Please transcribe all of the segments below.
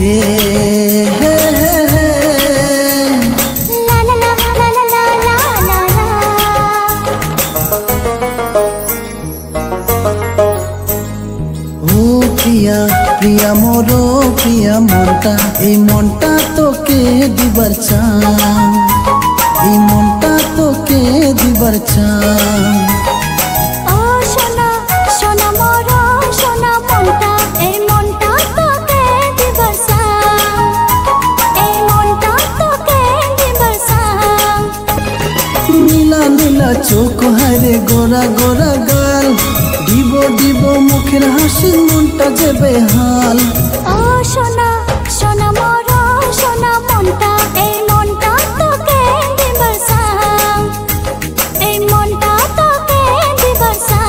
হে হে হে হে লা লা লা লা লা লা লা লা লা। ও প্রিয়া প্রিয়া মোর প্রিয়া মনটা, এই মনটা তোকে দিবার চাই, এই মনটা তোকে দিবার চাই। ও সোনা সোনা মোর সোনা মনটা, এই মনটা তোকে দিবার চাই, এই মনটা তোকে দিবার চাই। নীলা নীলা চোখ হায়রে গোরা গোরা গাল, দিব দিব মুখের হাসি মনটা যে বেহাল। ও সোনা সোনা মোর সোনা মনটা, এই মনটা তোকে দিবার চাই, এই মনটা তোকে দিবার চাই।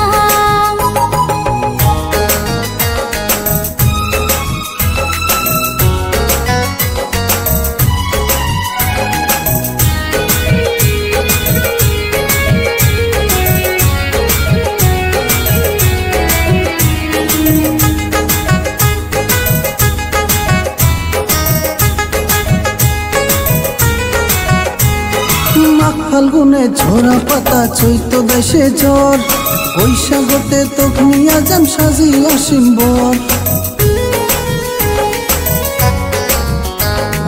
মাঘ ফাল্গুনে ঝরা পাতা, চৈত্র দেশে ঝড়, বৈশাখতে তখনিয়া যাম সাজি অসীম বর।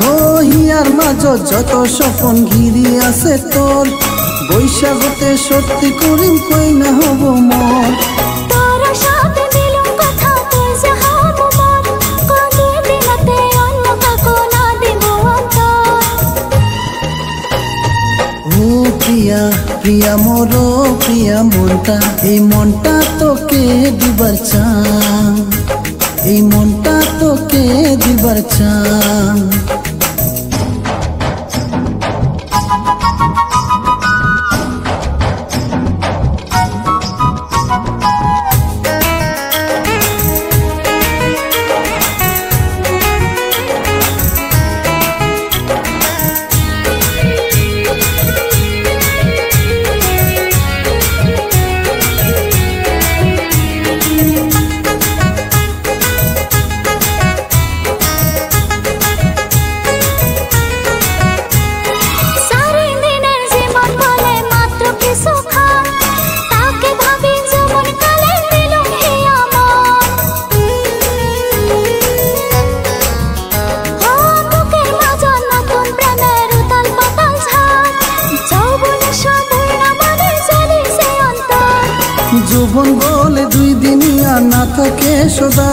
ও হিয়ার মাঝ যত স্বপন ঘিরি আছে তোর, বৈশাখতে সত্যি করিম কই না হব মর। তোর সাথে দিলুম কথা, তুই যে হব মোর, কোন দিনতে অন্য কাকো না দিব অন্তর। ও প্রিয়া প্রিয়া মোর প্রিয়া মনটা, এই মনটা তোকে দিবার চাই, এই মনটা তোকে দিবার চাই। যৌবন বলে দুই দিনিয়া না থাকে সদা।